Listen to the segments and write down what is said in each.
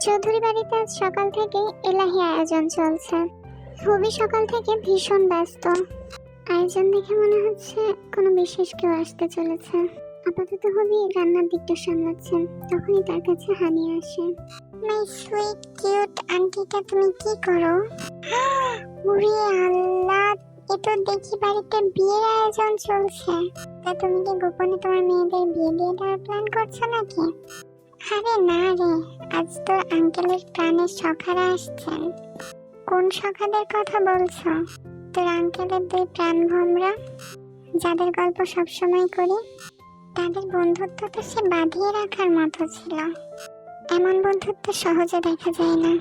চৌধুরী বাড়িতে আজ সকাল থেকে এলাহি আয়োজন চলছে। হবি সকাল থেকে ভীষণ ব্যস্ত। আয়োজন দেখে মনে হচ্ছে কোনো বিশেষ কেউ আসতে চলেছে। আপাতত হবি রান্নার দিকটা সামলাচ্ছেন, তখনই তার কাছে হানি আসে। মাই সুইট কিউট আন্টিটা, তুমি কি করো? ওরে আল্লাহ, এ তো দেখি বাড়িতে বিয়ের আয়োজন চলছে। তা তুমি কি গোপনে তোমার মেয়েদের বিয়ে দিয়ে দেওয়ার প্ল্যান করছো নাকি? আরে না রে, আজ তোর আঙ্কেলের প্রাণের সখারা আসছেন। কোন সখাদের কথা বলছো? তোর আঙ্কেলের দুই প্রাণ ভমরা, যাদের গল্প সবসময় করি। তাদের বন্ধুত্ব তো সে বাঁধিয়ে রাখার মতো ছিল। এমন বন্ধুত্ব সহজে দেখা যায় না।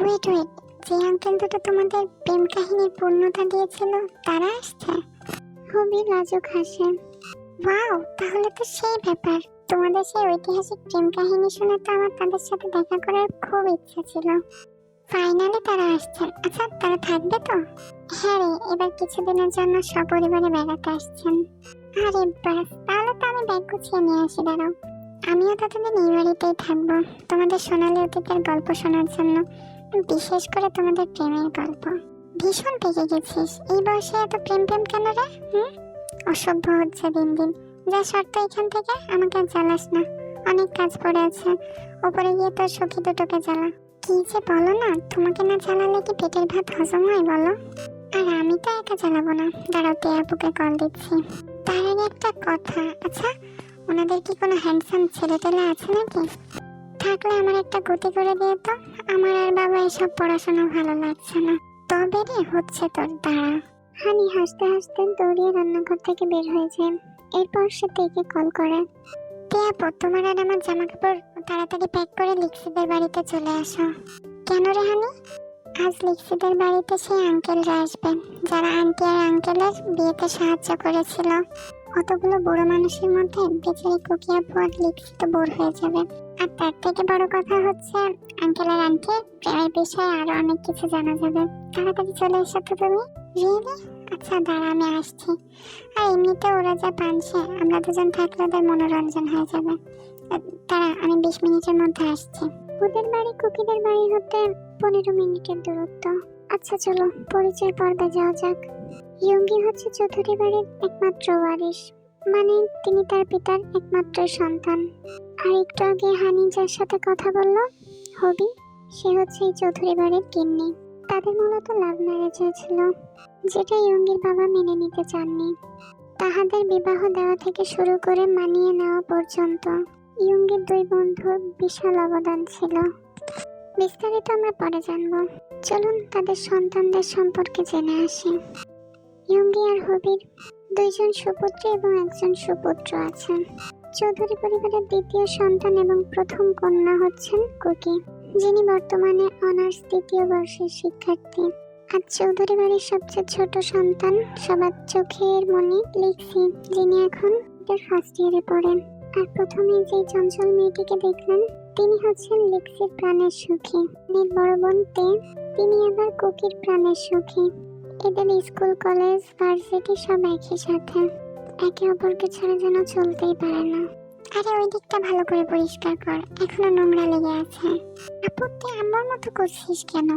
ওয়েট ওয়েট, যে আঙ্কেল দুটো তোমাদের প্রেম কাহিনীর পূর্ণতা দিয়েছিল তারা আসছে? খুবই লাজুক হাসে। ওয়াও, তাহলে তো সেই ব্যাপার। তোমাদের সেই ঐতিহাসিক প্রেম কাহিনী শুনে তো আমার তাদের সাথে দেখা করার খুব ইচ্ছা ছিল। ফাইনালি তারা আসছেন। আচ্ছা, তারা থাকবে তো? হ্যাঁ রে, এবার কিছুদিনের জন্য সপরিবারে বেড়াতে আসছেন। আরে ব্যাস, তাহলে তো আমি ব্যাগ গুছিয়ে নিয়ে আসি। দাঁড়াও, আমিও ততদিন এই বাড়িতেই থাকবো, তোমাদের সোনালী অতীতের গল্প শোনার জন্য, বিশেষ করে তোমাদের প্রেমের গল্প। ভীষণ পেকে গেছিস, এই বয়সে এত প্রেম প্রেম কেন রে? অসভ্য হচ্ছে দিন দিন। যা শর্ত এখান থেকে, আমাকে আর জ্বালাস না, অনেক কাজ পড়ে আছে। ওপরে গিয়ে তোর সখী দুটোকে জ্বালা। কি যে বলো না, তোমাকে না জ্বালালে কি পেটের ভাত হজম হয় বলো? আর আমি তো একা জ্বালাবো না, দাঁড়াও টিয়াপুকে কল দিচ্ছি। তার আগে একটা কথা, আচ্ছা ওনাদের কি কোনো হ্যান্ডসাম ছেলে টেলে আছে নাকি? থাকলে আমার একটা গতি করে দিয়ে তো, আমার আর বাবা এসব পড়াশোনা ভালো লাগছে না। তবে রে হচ্ছে তোর, দাঁড়া। হানি হাসতে হাসতে দৌড়িয়ে রান্নাঘর থেকে বের হয়ে যায়। এরপর সে তেকে কল করে। টিয়াপু, তোমার আর আমার জামা কাপড় তাড়াতাড়ি প্যাক করে লিক্সিদের বাড়িতে চলে আসো। কেন রে হানি? আজ লিক্সিদের বাড়িতে সেই আঙ্কেলরা আসবে, যারা আন্টি আর আঙ্কেলের বিয়েতে সাহায্য করেছিল। অতগুলো বুড়ো মানুষের মধ্যে বেচারি কুকিয়া আর লিক্সি তো বোর হয়ে যাবে। আর তার থেকে বড় কথা হচ্ছে, আঙ্কেল আর আন্টির প্রেমের বিষয়ে আরো অনেক কিছু জানা যাবে। তাড়াতাড়ি চলে এসো তো তুমি। রিয়েলি? আচ্ছা দাঁড়া, আমি আসছি। আর এমনিতে ওরা যা পানছে, আমরা দুজন থাকলে ওদের মনোরঞ্জন হয়ে যাবে। তারা, আমি 20 মিনিটের মধ্যে আসছি। ওদের বাড়ি কুকিদের বাড়ি হতে 15 মিনিটের দূরত্ব। আচ্ছা চলো, পরিচয় পর্বে যাওয়া যাক। ইয়ঙ্গি হচ্ছে চৌধুরী বাড়ির একমাত্র ওয়ারিশ, মানে তিনি তার পিতার একমাত্র সন্তান। আর একটু আগে হানি যার সাথে কথা বলল, হবি, সে হচ্ছে এই চৌধুরী বাড়ির গিন্নি। তাদের মূলত লাভ ম্যারেজ হয়েছিল, যেটা ইয়ঙ্গির বাবা মেনে নিতে চাননি। তাহাদের বিবাহ দেওয়া থেকে শুরু করে মানিয়ে নেওয়া পর্যন্ত ইয়ঙ্গির দুই বন্ধুর বিশাল অবদান ছিল। বিস্তারিত আমরা পরে জানবো। চলুন তাদের সন্তানদের সম্পর্কে জেনে আসি। ইয়ঙ্গি আর হবির দুইজন সুপুত্রী এবং একজন সুপুত্র আছেন। চৌধুরী পরিবারের দ্বিতীয় সন্তান এবং প্রথম কন্যা হচ্ছেন কুকি, যিনি বর্তমানে অনার্স 3য় বর্ষের শিক্ষার্থী। আর চৌধুরী বাড়ির সবচেয়ে ছোট সন্তান, সবার চোখের মনি লিক্সি, যিনি এখন ফার্স্ট ইয়ারে পড়েন। আর প্রথমে যে চঞ্চল মেয়েটিকে দেখলেন, তিনি হচ্ছেন লিক্সির প্রাণের সখী। বড় বোন তে, তিনি আবার কুকির প্রাণের সখী। এদের স্কুল, কলেজ, ভার্সিটি সব একই সাথে, একে অপরকে ছাড়া যেন চলতেই পারে না। আরে ওই দিকটা ভালো করে পরিষ্কার কর, এখনো নোংরা লেগে আছে। আপত্তি আম্মুর মতো করছিস কেন?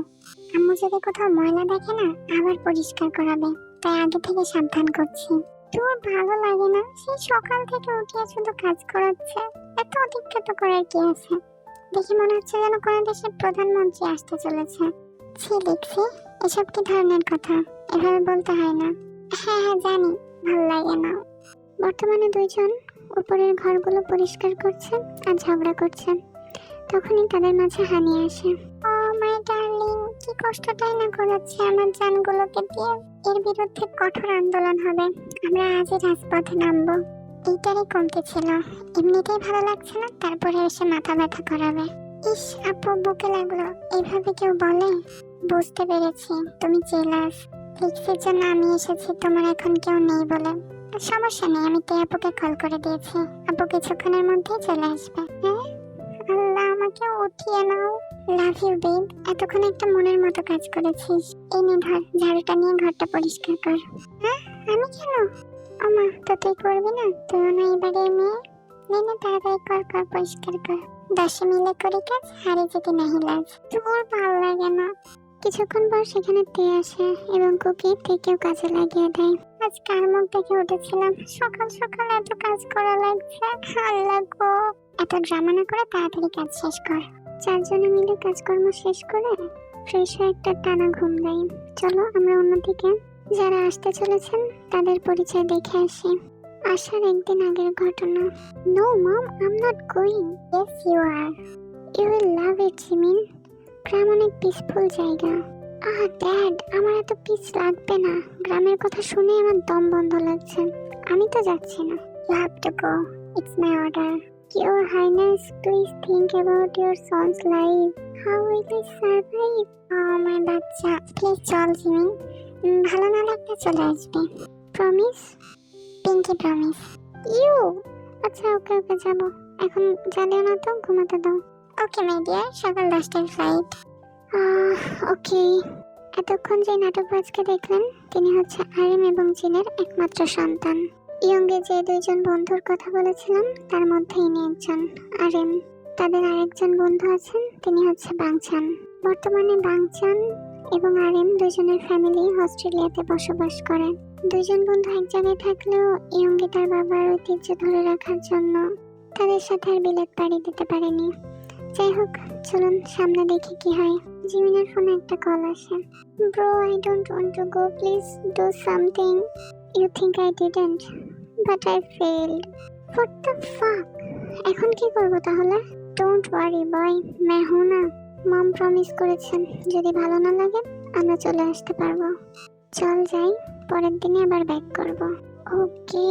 আম্মু যদি কোথাও ময়লা দেখে না, আবার পরিষ্কার করাবে, তাই আগে থেকে সাবধান করছি। তোর ভালো লাগে না? সেই সকাল থেকে উঠিয়ে শুধু কাজ করাচ্ছে, এত অধিক্ষেপ করার কি আছে? দেখে মনে হচ্ছে যেন কোনো দেশের প্রধানমন্ত্রী আসতে চলেছে। ছি লিখছি, এসব কি ধরনের কথা? এভাবে বলতে হয় না। হ্যাঁ হ্যাঁ জানি, ভালো লাগে না। বর্তমানে দুইজন উপরের ঘরগুলো পরিষ্কার করছেন আর ঝগড়া করছেন। তখনই তাদের মাঝে হানি আসে। ও মাই ডার্লিং, কি কষ্টটাই না করাচ্ছে আমার জানগুলোকে দিয়ে। এর বিরুদ্ধে কঠোর আন্দোলন হবে, আমরা আজই রাজপথে নামবো। এইটারই কমতে ছিল, এমনিতেই ভালো লাগছে না, তারপরে এসে মাথা ব্যথা করাবে। ইস আপু, বুকে লাগলো। এইভাবে কেউ বলে? বুঝতে পেরেছি তুমি জেলাস। লিক্সির জন্য আমি এসেছি, তোমার এখন কেউ নেই বলে। সমস্যা নেই, আমি তে আপুকে কল করে দিয়েছি, আপু কিছুক্ষণের মধ্যেই চলে আসবে। হ্যাঁ, আল্লাহ আমাকে উঠিয়ে নাও। লাভ ইউ বেব, এতক্ষণ একটা মনের মতো কাজ করেছিস। এই নে ধর, ঝাড়ুটা নিয়ে ঘরটা পরিষ্কার কর। হ্যাঁ, আমি কেন? আমা তো তুই করবি না? তুইও না এবারে মেয়ে। নে নে, তাড়াতাড়ি কর, পরিষ্কার কর। 10 মিলে করি কাজ, হারে যেতে নাহি লাজ। তোর ভালো লাগে না। কিছুক্ষণ পর সেখানে তে আসে এবং কুকি তেকেও কাজে লাগিয়ে দেয়। আজ কার মুখ দেখে উঠেছিলাম, সকাল সকাল এত কাজ করা লাগছে। আল্লাহ গো, এত ড্রামা না করে তাড়াতাড়ি কাজ শেষ কর। চারজনে মিলে কাজকর্ম শেষ করে ফ্রেশ হয়ে একটা টানা ঘুম দেয়। চলো আমরা অন্যদিকে যারা আসতে চলেছেন তাদের পরিচয় দেখে আসি। আসার একদিন আগের ঘটনা। No mom, I am not going. Yes you are. You will love it Jimin. গ্রাম অনেক পিসফুল জায়গা। ড্যাড, আমার এত পিস লাগবে না। গ্রামের কথা শুনে আমার দম বন্ধ লাগছে। আমি তো যাচ্ছি না। You have to go, it's my order. Your Highness, please think about your son's life. How will he survive? My বাচ্চা, প্লিজ চল জিমিন। ভালো না লাগলে চলে আসবে। প্রমিস? Pinky promise. ইউ? আচ্ছা ওকে ওকে যাবো। এখন জ্বালিও না তো, ঘুমাতে দাও। ওকে মাই ডিয়ার, সকাল 10টায় ফ্লাইট। ওকে। এতক্ষণ যে নাটকবাজকে দেখলেন তিনি হচ্ছে আরিম এবং জিনের একমাত্র সন্তান। ইয়ঙ্গে যে দুইজন বন্ধুর কথা বলেছিলাম তার মধ্যে ইনি একজন, আরিম। তাদের আরেকজন বন্ধু আছেন, তিনি হচ্ছে বাংচান। বর্তমানে বাংচান এবং আরিম দুজনের ফ্যামিলি অস্ট্রেলিয়াতে বসবাস করেন। দুইজন বন্ধু এক জায়গায় থাকলেও ইয়ঙ্গে তার বাবার ঐতিহ্য ধরে রাখার জন্য তাদের সাথে আর বিলেত পাড়ি দিতে পারেনি। যাই হোক, চলুন সামনে দেখি কি হয়। জিমিনের ফোনে একটা কল আসে। Bro, I don't want to go, please do something. You think I didn't, but I failed. What the fuck? এখন কি করব তাহলে? Don't worry boy, मैं हूं ना. মম প্রমিস করেছেন যদি ভালো না লাগে আমরা চলে আসতে পারবো। চল যাই, পরের দিনে আবার ব্যাক করব। ওকে,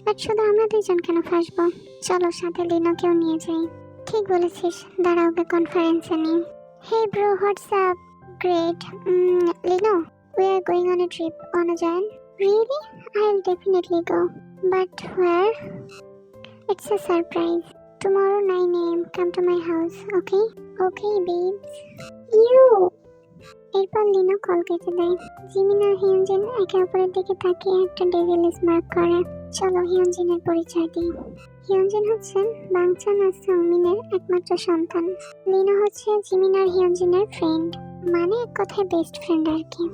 বাট শুধু আমরা দুইজন কেন ফাঁসবো? চলো সাথে লিনোকেও নিয়ে যাই। ঠিক বলেছিস, দাঁড়া ওকে কনফারেন্সে নিই। Hey bro, what's up? Great. Lino, we are going on a trip. Wanna join? Really? I'll definitely go. But where? It's a surprise. Tomorrow 9 a.m. Come to my house, okay? Okay, babes. You! এরপর Lino call কেটে দেয়। Jimin আর Hyunjin একে অপরের দিকে তাকিয়ে একটা ডেভিলিস mark করে। চলো হিয়নজিনের পরিচয় দিই। হিয়নজিন হচ্ছেন বাংচান আর সাংমিনের একমাত্র সন্তান। লিনো হচ্ছে জিমিন আর হিয়নজিনের ফ্রেন্ড, মানে এক কথায় বেস্ট ফ্রেন্ড আর কি।